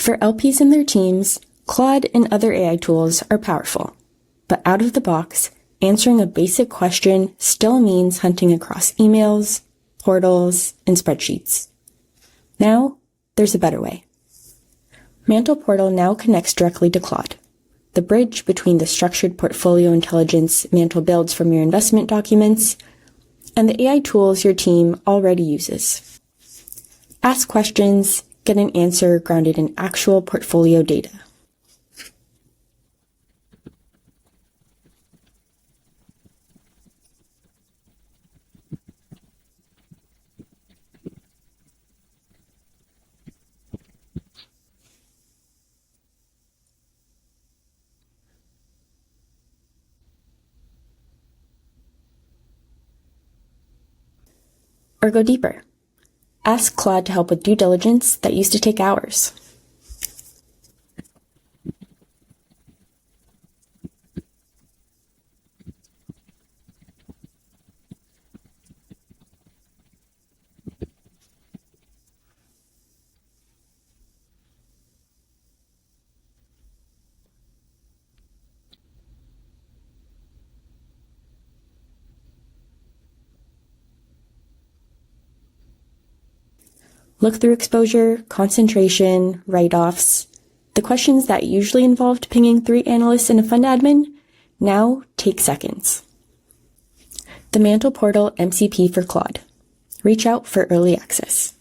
For LPs and their teams, Claude and other AI tools are powerful, but out of the box, answering a basic question still means hunting across emails, portals, and spreadsheets. Now, there's a better way. Mantle Portal now connects directly to Claude, the bridge between the structured portfolio intelligence Mantle builds from your investment documents and the AI tools your team already uses. Ask questions, get an answer grounded in actual portfolio data. Or go deeper. Ask Claude to help with due diligence that used to take hours. Look through exposure, concentration, write-offs. The questions that usually involved pinging 3 analysts and a fund admin now take seconds. The Mantle Portal MCP for Claude. Reach out for early access.